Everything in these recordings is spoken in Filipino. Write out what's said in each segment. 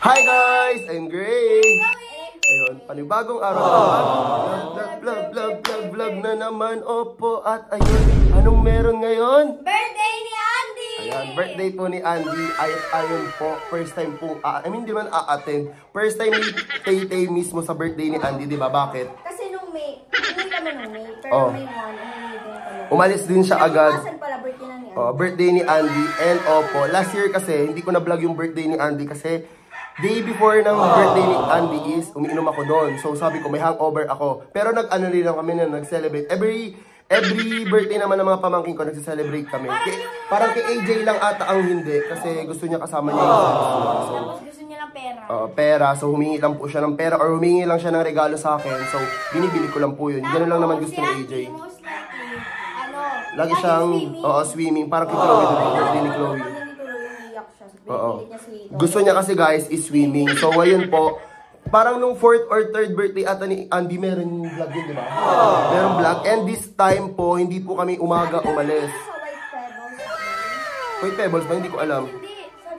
Hi guys! I'm Gray! Ayun, panibagong araw vlog na naman, opo. At ayun, anong meron ngayon? Birthday ni Andy! Ayan, birthday po ni Andy. Ayun po, first time po, di man a-attend. First time ni Tay mismo sa birthday ni Andy, di ba? Bakit? Kasi nung May, hindi kami nung May, pero May 1, umalis din siya agad. Asan pala birthday na ni Andy? Birthday ni Andy. And opo, last year kasi, hindi ko na-vlog yung birthday ni Andy kasi day before ng birthday ni Andy is, umiinom ako doon. So sabi ko, may hangover ako. Pero nag-ano rin lang kami na nag-celebrate. Every birthday naman ng mga pamangkin ko, nag-celebrate kami. Parang kay AJ lang ata ang hindi. Kasi gusto niya kasama niya yung Tapos gusto niya lang pera. pera. So humingi lang po siya ng pera or humingi lang siya ng regalo sa akin. So binibili ko lang po yun. Ganun lang naman gusto ni AJ. Most likely, Lagi siyang swimming. Parang kay Chloe doon. Birthday ni Chloe. Gusto niya kasi guys is swimming. So ngayon po, parang nung 4th or 3rd birthday ata ni Andy, meron vlog yun, di ba? Meron vlog. And this time po, hindi po kami umaga umalis. White Pebbles ba? Hindi ko alam.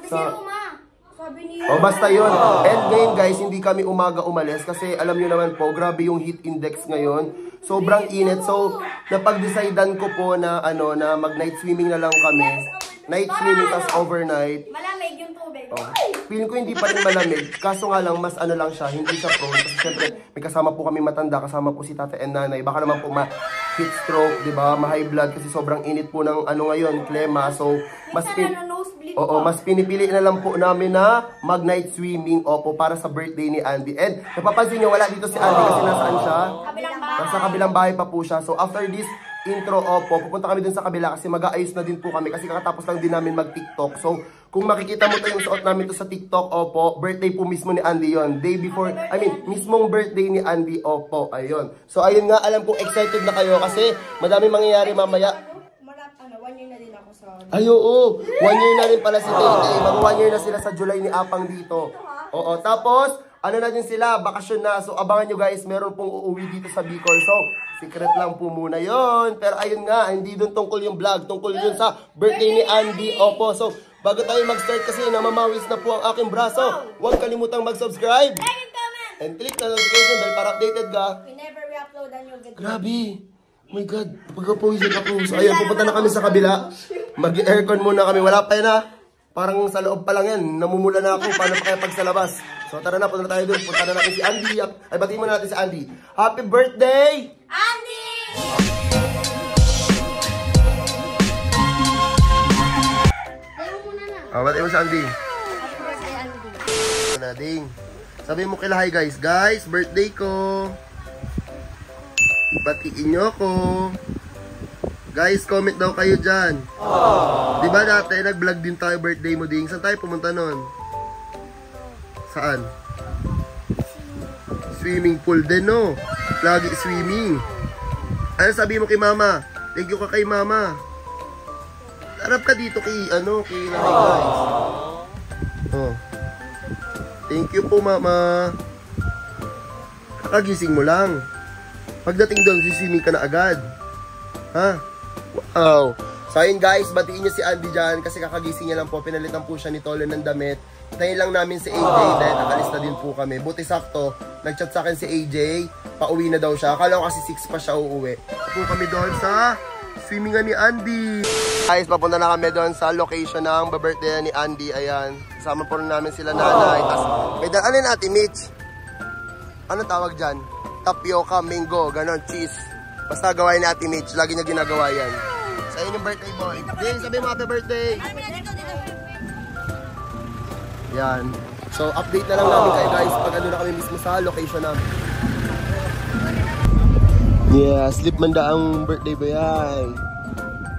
Sabi niya. Basta yun. And ngayon guys, hindi kami umaga umalis kasi alam nyo naman po, grabe yung heat index ngayon. Sobrang init. So, napag-decidean ko po na na mag-night swimming na lang kami. Night swimming tas overnight. Malamig yung tubig. Feeling ko hindi pa rin malamig. Kaso nga lang, mas lang siya, hindi siya prone. Kasi syempre, may kasama po kami matanda, kasama po si tatay and nanay. Baka naman po ma-heat stroke, di ba? Ma-high blood kasi sobrang init po ng ngayon, klema. So, mas pinipili na lang po namin na mag-night swimming, para sa birthday ni Andy. And napapansin niyo, wala dito si Andy kasi nasaan siya? Nasa kabilang bahay pa po siya. So, after this intro, pupunta kami dun sa kabila kasi mag-aayos na din po kami kasi kakatapos lang din namin mag-TikTok. So, kung makikita mo tayong suot namin to sa TikTok, birthday po mismo ni Andy yon. Day before, mismong birthday ni Andy, ayun. So, ayun nga, alam ko excited na kayo kasi madaming mangyayari mamaya. 1 year na din ako sa... Ay, oo. 1 year na rin pala si Tay. Mag 1 year na sila sa July ni Apang dito. Tapos, na din sila, bakasyon na. So, abangan nyo guys, meron pong uuwi dito sa Bicol. So, secret lang po muna yon. Pero ayun nga, hindi dun tungkol yung vlog. Tungkol yun sa birthday ni Andy. So, bago tayo mag-start kasi namamawis na po ang aking braso. Huwag kalimutang mag-subscribe. And click na notification bell para updated ka. Whenever we upload a new video. Grabe. Oh my God, pagkapawisan ako. So ayan, pupunta na kami sa kabila. Mag-aircon muna kami. Wala pa yun Parang sa loob pa lang yan. Namumula na ako. Paano pa kaya pag sa labas? So tara na, punta na tayo doon. Punta na natin si Andy. Ay, batiin mo natin si Andy. Happy birthday! Andy! Batiin mo si Andy. Happy birthday, Andy. Nading. Sabi mo kila hi guys. Guys, birthday ko. Batiin nyo ko. Guys, comment daw kayo dyan. Diba dati, nag-vlog din tayo birthday mo, Ding? Saan tayo pumunta nun? Saan? Swimming pool din, no? Lagi swimming. Ano sabi mo kay mama? Thank you ka kay mama. Harap ka dito kay, kay nanay, guys. Thank you po, mama. Kakagising mo lang. Pagdating doon, siswimming ka na agad. Ha? Wow. So ayun guys, batiin niyo si Andy dyan kasi kakagising niya lang po. Pinalitan po siya ni Tolo ng damit. Tayo lang namin si AJ dahil nakalis na din po kami. Buti sakto, nag-chat sa akin si AJ. Pauwi na daw siya. Akala ko kasi 6 pa siya uuwi. Po kami doon sa swimmingan ni Andy. Guys, papunta na kami doon sa location ng birthday ni Andy. Ayan. Kasama po rin namin sila nanay. Tapos, ano natin, Mitch? Ano tawag dyan? Tapioca, mango, ganon, cheese. Basta gawain ni Ate Mitch. Lagi niya ginagawa yan. Sa inyo yung birthday boy. Ding, sabi mo happy birthday. Yan. So, update na lang namin kayo guys pag na kami mismo sa location namin. Yeah, sleep manda ang birthday boy. Yan.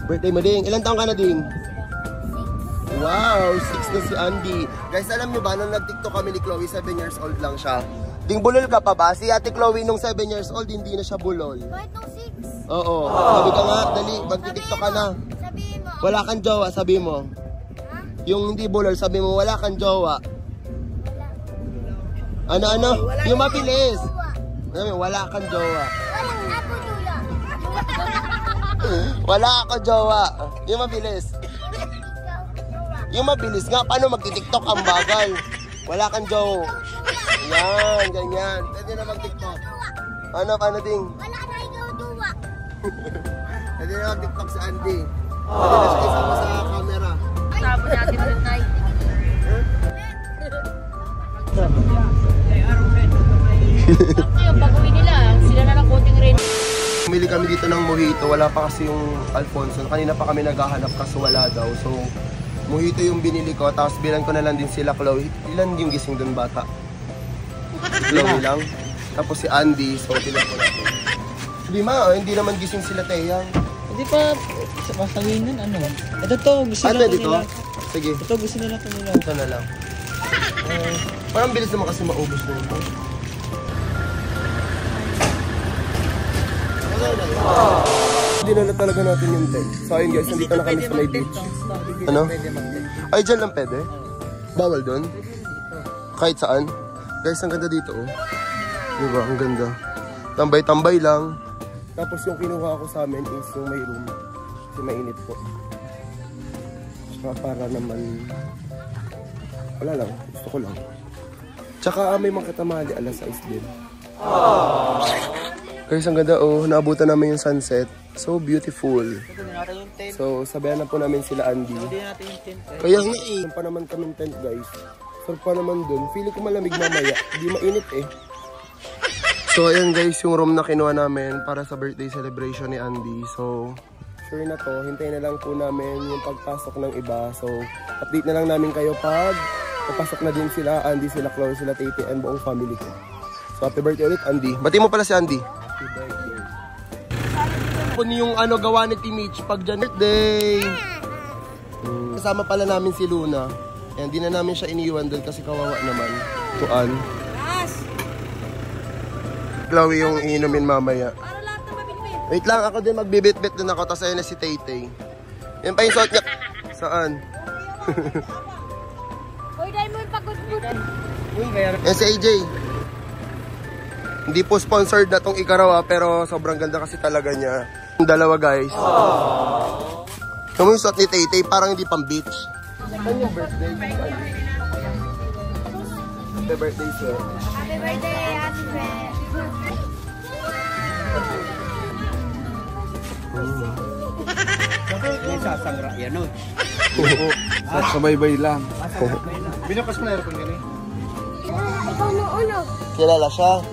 Birthday mo, Ding. Ilan taong ka na, Ding? 6. Wow, 6 na si Andy. Guys, alam nyo ba, nung nag-tiktok kami ni Chloe, 7 years old lang siya. Ding, bulol ka pa ba? Si Ate Chloe nung 7 years old, hindi na siya bulol. Kahit nung 6. Oo. Sabi ka nga, dali, magtitiktok ka na. Sabihin mo. Wala kang jowa, sabi mo. Ha? Yung hindi bulol, sabi mo, wala kang jowa. Ano? Yung mabilis. Wala kang jowa. Wala ako jowa. Wala ako jowa. Yung mabilis. Yung mabilis nga, paano magtitiktok ang bagal? Wala kang joke. Yan, ganyan. Pwede na mag-tiktok. Paano ding? Wala na ikaw duwa. Pwede na mag-tiktok sa Andy. Pwede na siya isama sa camera. Tabo natin doon, Nay. Ako yung pag-uwi nila, sila na lang konting rin. Pumili kami dito ng mojito. Wala pa kasi yung Alfonso. Kanina pa kami naghahanap kaso wala daw. So, mojito yung binili ko. Tapos bilan ko na lang din sila Chloe. Ilan yung gising doon bata? Si Chloe lang. Tapos si Andy. So, bilan ko natin. Hindi naman gising sila Teyang. Hindi pa sasabihin nun, ano? Ito to, gusto Ano na dito? nila. Sige. Ito, gusto nila ito nila. Ito na lang. Parang bilis naman kasi maubos na ito. Dinala talaga natin yung tent. So ayun guys, nandito na kami sa may beach. Ano? Ay, dyan lang pwede? Bawal doon? Kahit saan? Guys, ang ganda dito oh. Diba? Ang ganda. Tambay-tambay lang. Tapos yung kinuha ko sa amin is yung may room. Kasi mainit po. Tsaka para naman... Wala lang. Gusto ko lang. Tsaka may mga katamali alas 6 din. Guys, ang ganda oh. Naabutan namin yung sunset. So beautiful. So, sabayan na po namin sila Andy. Kaya nga eh. Saan pa naman kaming tent guys. Saan pa naman dun. Feeling ko malamig mamaya. Hindi mainit eh. So, ayan guys, yung room na kinuha namin para sa birthday celebration ni Andy. So, sure na to. Hintayin na lang po namin yung pagpasok ng iba. So, update na lang namin kayo pag papasok na din sila Andy, sila Chloe, sila Titi, and buong family ko. So, happy birthday ulit, Andy. Bati mo pala si Andy. Happy birthday. Kung yung ano gawa ni Timich pag dyan birthday. Kasama pala namin si Luna. And di na namin siya iniwan doon kasi kawawa naman. Tuan. Chloe yung iinumin mamaya. Wait lang, ako din magbibit-bit din ako. Tapos ayun na si Tay-Tay. Yan pa yung suot niya. Saan? Uy, dahil mo yung pagod-good. Yan si AJ. Hindi po sponsored na tong Ikarawa pero sobrang ganda kasi talaga niya. Yung dalawa guys. Yung suot ni Tay-Tay parang hindi pang beach. Saan yung birthday? Happy birthday sir. Happy birthday, Happy birthday. Sasangra yan o. Sabay-bay lang. Binukas mo na aircon ka Ikaw nung uno. Kilala siya?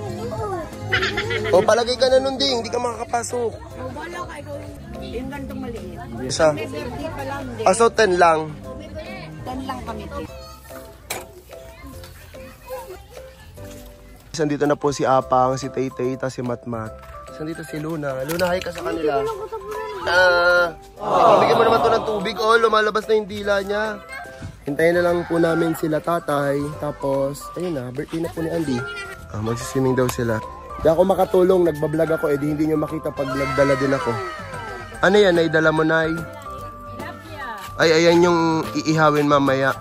O palagay ka na nun ding, hindi ka makakapasok. Wala ka, ikaw yung gantong maliit. Isa. Birthday pa lang, di. Aso 10 lang. 10 lang kami. Nandito na po si Apang, si Tay-Tay, si Matmat. Nandito si Luna. Luna, hi ka sa kanila. Bigyan mo naman to ng tubig. Oh, lumalabas na yung dila niya. Hintayin na lang po namin sila tatay. Tapos, ayun na, birthday na po ni Andy. Magsiswimming daw sila. Hindi ako makatulong, nagbablog ako. Di hindi nyo makita pag nagdala din ako. Ano yan, naidala mo, Nay? Ay, ayan yung iihawin mamaya.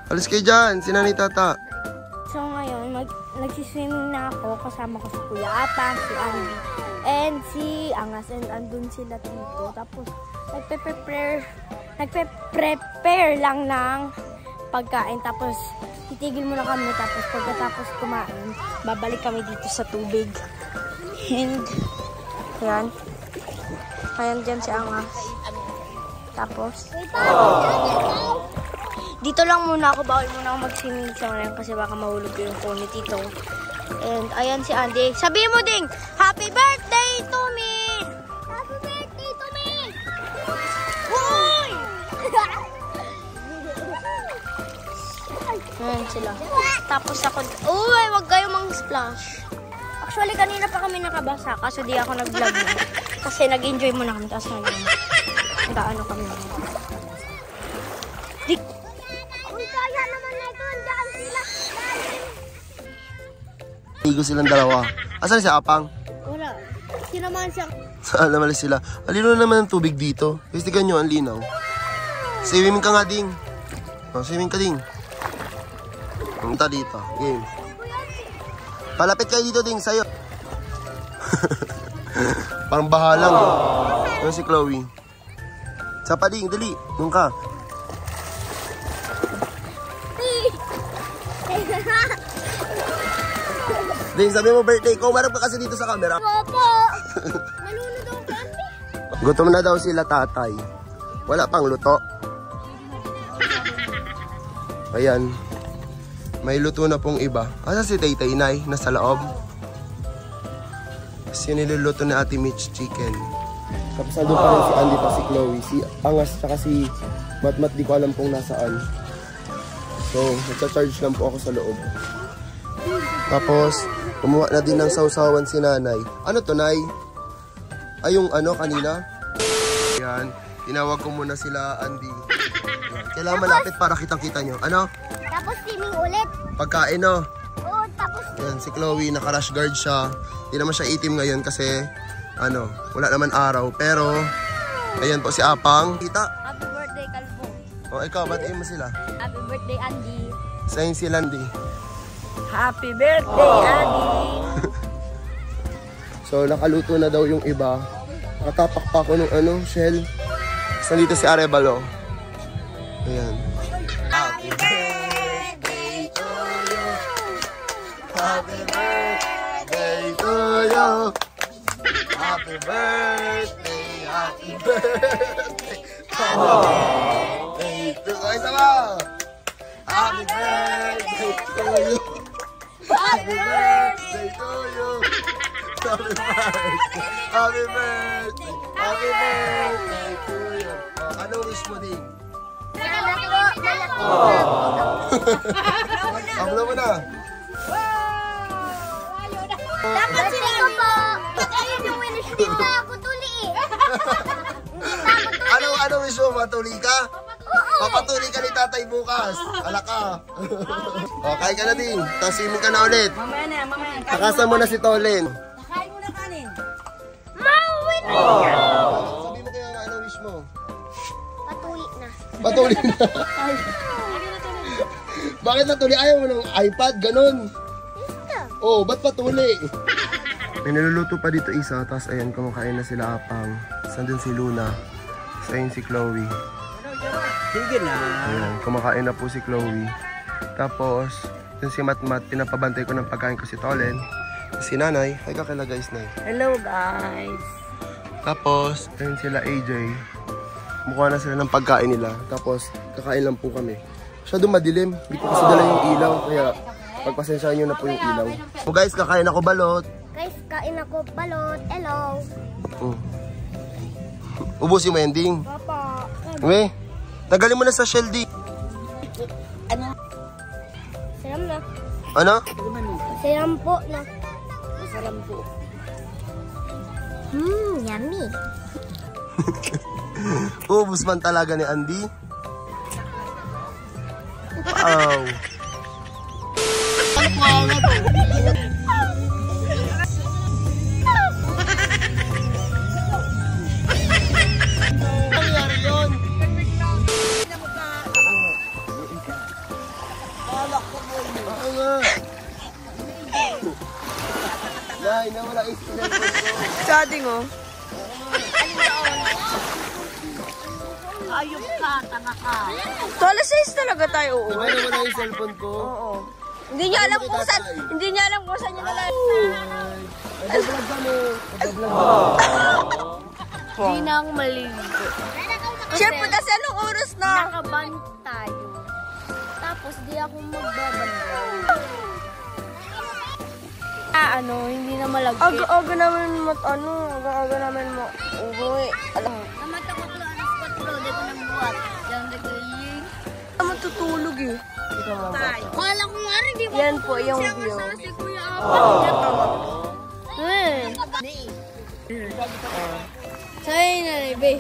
Alis kayo dyan, si Nanay Tata. So ngayon, nagsiswimming na ako. Kasama ko si Kuya Apang, si Andy, and si Angas. And andun sila dito. Tapos, nagpe-prepare lang ng pagkain. Tapos, titigil muna kami. Tapos, pagkatapos kumain, babalik kami dito sa tubig. And, yan. Ayan dyan si Angas. Tapos, dito lang muna ako. Bawal muna ako mag-swimming sa ngayon kasi baka mahulog yung phone ni Tito. And, ayan si Andy. Sabihin mo ding, Happy birthday to me! Happy birthday to me! Uy! Ayan sila. Tapos ako, uy, wag kayo mang-splash. Actually, kanina pa kami nakabasa kaso di ako nag-vlog na. Kasi nag-enjoy muna kami. Tapos nag-ano kami. Uy, kaya naman na ito. Andaan sila. Ligo silang dalawa. Asan si Apang? Wala. Sinaman siya. Saan naman sila? Alino naman ang tubig dito. Gustigan nyo, ang linaw. Swimming ka nga, Ding. Oh, swimming ka, Ding. Punta dito. Game. Palapit kayo dito, Ding, sa'yo. Parang bahalang. Ano si Chloe? Sa pa, Ding, dali. Doon ka. Ding, sabi mo birthday ko. Marap ka kasi dito sa camera. Opo. Nalunod ako kami. Gutom na daw sila tatay. Wala pang luto. Ayan. May luto na pong iba. Asa si Taytay Nay? Nasa loob. Kasi niluluto ni Ate Mitch chicken. Tapos nandun pa rin si Andy pa si Chloe. Si Angas tsaka si Matmat di ko alam kung nasaan. So, nagsa-charge lang po ako sa loob. Tapos, kumuha na din ng sausawan si Nanay. Ano to, Nay? Ay, yung ano kanina? Ayan. Tinawag ko muna sila Andy. Kailangan malapit para kitang-kita nyo. Ano? Tapos swimming ulit. Pagkain, no? Oo, tapos Yan, si Chloe, naka-rash guard siya. Hindi naman siya itim ngayon kasi, ano, wala naman araw. Pero, ayan po si Apang. Kita. happy birthday, Kalbo. O, ikaw, batiin mo sila. Happy birthday, Andy. Sa'yo si Landy. Happy birthday, Andy. So, nakaluto na daw yung iba. Nakatak pa ako ng ano, shell. Tapos nandito si Arevalo. Ayan. Happy birthday to you. Happy birthday to you. Happy birthday, happy birthday. Happy birthday to you. Isa ba? Happy birthday to you. Happy birthday to you. Happy birthday. Happy birthday. Happy birthday to you. Oh, ano wish mo din? Ablo mo na. Dapat sila ko po. Ayun yung wish ko. Ako tuli eh. Ano wish mo? Matuli ka? Papatuli ka ni tatay bukas. Ala ka. O, kain ka na din. Tapos swimming ka na ulit. Mamaya na, mamaya. Takasan mo na si Tolen. Kain mo na kanin. Mawin na. Sabi mo kaya nga, ano wish mo? Patuli na. Patuli na. Bakit natuli? Ayaw mo ng iPad? Ganon. Oh, ba't patuli? May niluluto pa dito isa. Tapos ayan, kumakain na sila Apang. Sandun si Luna. Tapos ayun si Chloe. Sige na. Ayan, kumakain na po si Chloe. Tapos, yun si Matmat, pinapabantay ko ng pagkain ko si Tolen. Si Nanay, ay kakila guys, Nay. Hello, guys. Tapos, ayun sila AJ. Mukha na sila ng pagkain nila. Tapos, kakain lang po kami. Masyadong madilim. Hindi ko kasi dala yung ilaw. Kaya, pagpasensyahan nyo na po yung ilaw. So guys, kakain ako balot. Guys, kain ako balot. Hello. Ubusin mo ending. Papa. Uwe, tagalin mo na sa shell di. Salam na. Ano? Salam po na. Salam po. Yummy. Ubus man talaga ni Andy. Wow. Nangyari yun? Oo nga. Nay, nawala yung cellphone ko. Chatting, oh. Ayok ka, tanga ka. So, alas 6 talaga tayo Diba uuwi? nawala yung cellphone ko? Oo. Hindi niya alam kung saan, hindi niya alam kung saan niya nalala. Nag-vlog kami. Nag-vlog kami. Hindi na ako maligo. Siyempre kasi anong oras na? Nakaban tayo. Tapos di ako magbabanda. Hindi na malagkit. Aga naman aga naman mo. Uwi. Alam mo. Namata ko to, alas 4, di ko nang buhat. Diyan nag-iing. Matutulog eh. Kala ko nga rin, di ba? Yan po yung view. Si Kuya Apo. Sa'yo na rin, be.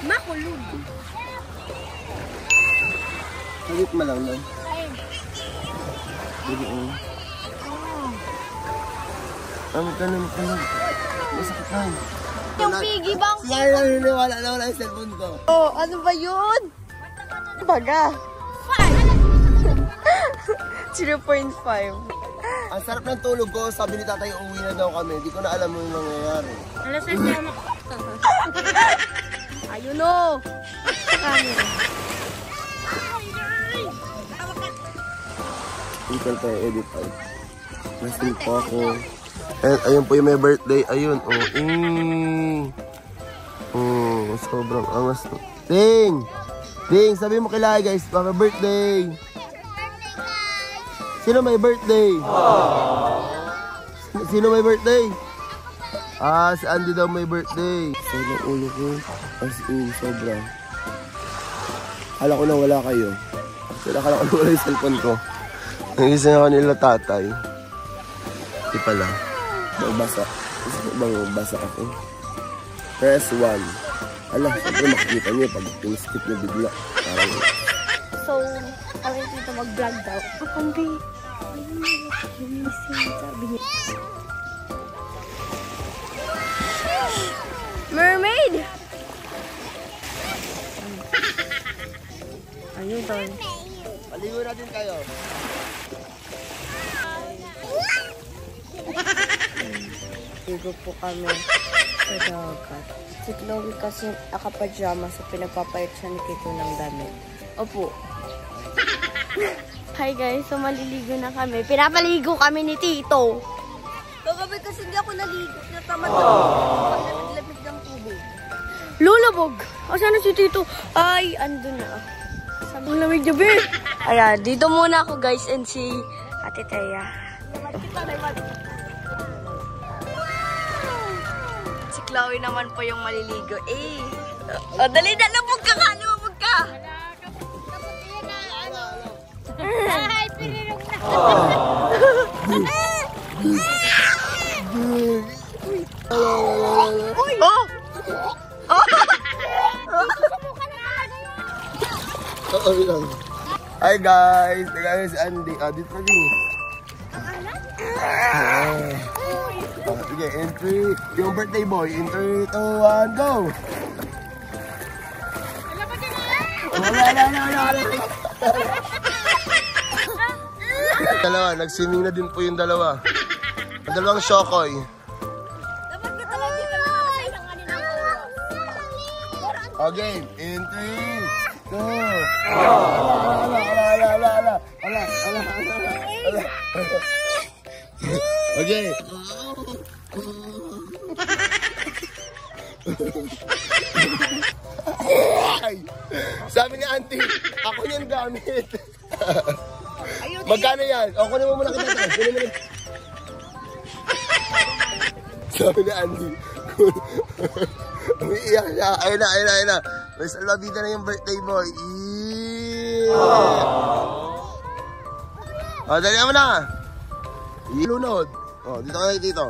Makulog. Sagit mo lang, Nay. Ganun. Masakit lang. Yung piggy bank. Siya yung wala yung cellphone ko. Oh, ano ba yun? Baga. 0.5. Ang sarap ng tulog ko, sabi ni tatay uwi na daw kami. Hindi ko na alam mo yung nangyayari. Alas 6 na Ayun o. Sa camera. Ito tayo edit ay. Nasin po ako. And ayun po yung may birthday. Ayun. Sobrang angas. Ding! Ding! Sabi mo kailangan guys. Happy birthday! Sino may birthday? Sino may birthday? Si Andy daw may birthday. Sobrang ulo ko. As in, sobrang. Akala ko na wala kayo. Akala ko na wala yung cellphone ko. Nagising ako nila tatay. Di pala. Magbasa. Magbasa ako. Press 1. Alam, siyempre makikita niyo pag piniskip niyo bigla. So, kami dito mag-vlog daw. Kapambi. Mermaid! Ayun doon. Paligo natin kayo. Ligo po kami sa dagat. Si Chloe kasi nakapajama sa pinagpapayat siya ni Kiko ng damit. Opo. Hi guys, so maliligo na kami. Pinapaligo kami ni Tito. Kagabi kasi hindi ako naligo. Natamad ako. Paglamig ng tubig. Lulabog! Asan na si Tito? Ay, andun na. Ang lamig gabi. Ayan, dito muna ako guys and si Ate Teya. Si Chloe naman po yung maliligo. Dali na, lumog ka ka! Lumog ka! Ay, pinirog na! Hi guys! Nagkakaroon si Andy. Dito na din. Sige, in 3. Yung birthday boy. In 3, 2, 1, go! Dalawa, nag-swimming na din po yung dalawa. Dalawang shokoy. Okay, in 3, 2. Okay. Sabi ni auntie, ako yung gamit. Magkano yan? O, kunin mo muna kita. Sabi ni Andy. Umiiyak siya. Ayun na. May salvavida na yung birthday boy. Dali mo na. Lunod. Dito kayo dito.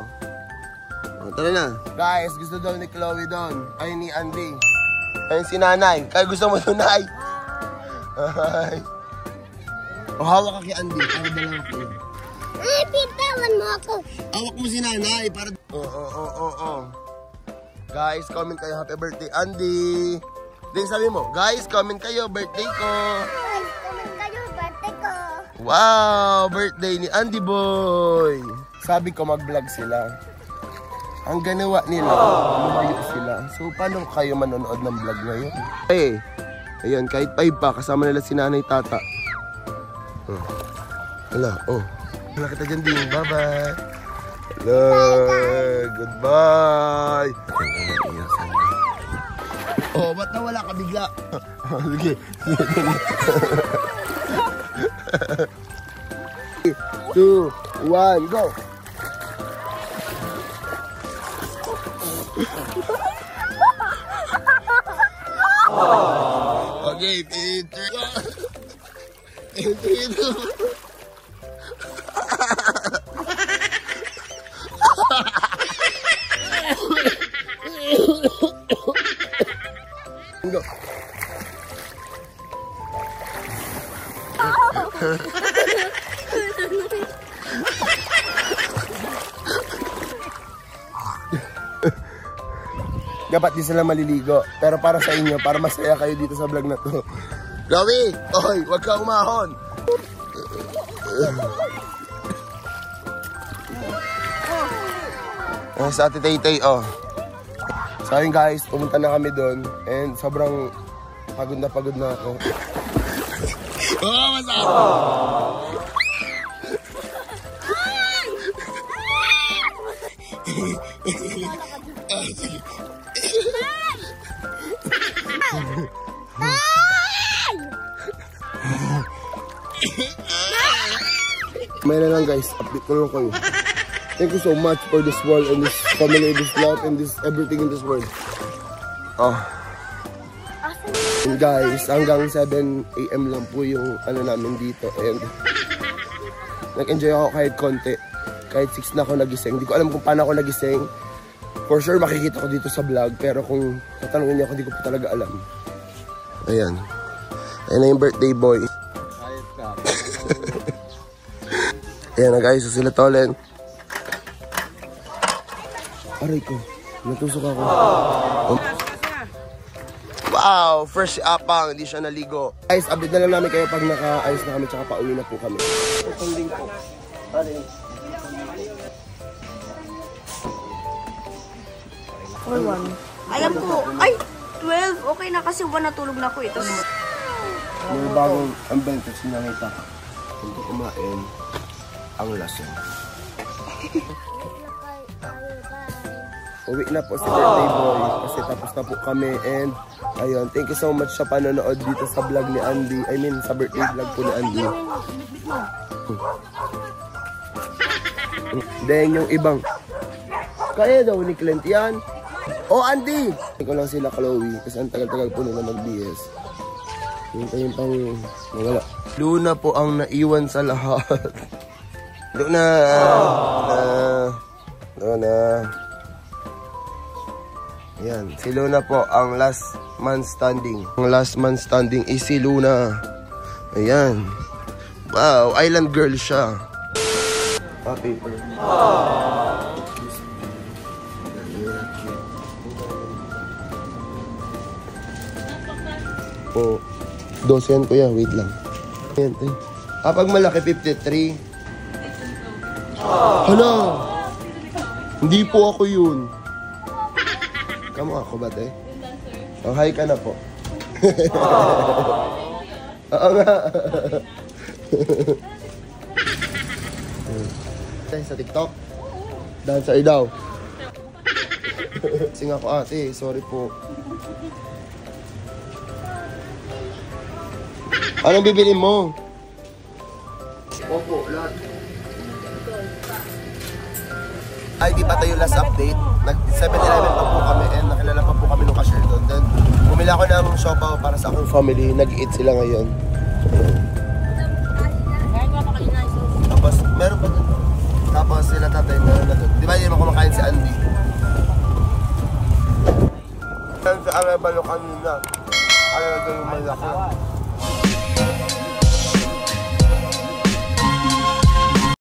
Tara na. Guys, gusto daw ni Chloe doon. Ay, ni Andy. Ayun si nanay. Kaya gusto mo doon, nay? Hi. Hawak ka kay Andy. Para dalawa ko. Pitawan mo ako. Hawak mo si nanay. Para... Guys, comment kayo. Happy birthday, Andy. Then sabi mo, guys, comment kayo. Birthday ko. Guys, comment kayo. Birthday ko. Wow, birthday ni Andy boy. Sabi ko mag-vlog sila. Ang ganawa nila, lumayo sila. So, paano kayo manonood ng vlog ngayon? Ayan, kahit 5 pa, kasama nila si nanay, tata. Hala, Wala kita dyan din. Bye-bye. Hello, goodbye. Ba't nawala ka bigla? Sige. 2, 1, go! Okay, go. Dapat di sila maliligo. Pero para sa inyo, para masaya kayo dito sa vlog na to. Chloe! Oy, wag ka umahon! Sa Ate Tay-Tay, So ayun guys, pumunta na kami doon and sobrang pagod na ako. Oh, masarap! May na lang guys, update ko lang kayo. Thank you so much for this world and this family, this life, and this everything in this world. Oh. And guys, hanggang 7 AM lang po yung ano namin dito. And nag-enjoy ako kahit konti. Kahit 6 na ako nagising. Hindi ko alam kung paano ako nagising. For sure, makikita ko dito sa vlog. Pero kung tatanungin niyo ako, hindi ko po talaga alam. Ayan. Ayan na yung birthday boy. Ayan na guys, so sila Tolen. Aray ko, natusok ako. Wow, fresh apang, hindi siya naligo. Guys, update na lang namin kayo pag naka-ayos na kami tsaka pauwi na po kami. Itong link ko. Aray. Alam ko, ay, 12. Okay na kasi 1 natulog na ako ito. May bagong ambento sinangita. Hindi kumain ang lasong. Uwi na po si birthday boy kasi tapos na po kami and ayun, thank you so much sa panonood dito sa vlog ni Andy. I mean, sa birthday vlog po ni Andy. Then yung ibang kaya daw ni Clint yan. Oh, Andy! Hindi ko lang sila Chloe kasi ang tagal-tagal po nila mag-BS. Yung pang wala. Luna po ang naiwan sa lahat. Luna! Luna. Yan, si Luna po ang last man standing. Ang last man standing is si Luna. Ayan. Wow, island girl siya. Paper. Oh, 12 yan kuya, wait lang. Ayan, pag malaki 53. Hala! Hindi po ako yun. Kamukha ko ba, te? Oh, hi ka na po. Oo nga. Sa TikTok? Dancer daw. Sing ako ate, sorry po. Anong bibili mo? Opo, lahat. Ay, di pa tayo last update. Nag-7-Eleven pa po kami and nakilala pa po kami nung cashier doon. Then, bumili ako ng siopaw para sa akong family. Nag-eat sila ngayon. Tapos, meron pa doon. Tapos sila tatay, meron na doon. Di ba yun kumakain si Andy? Sa Arabalo kanina. Ano na doon yung malaki.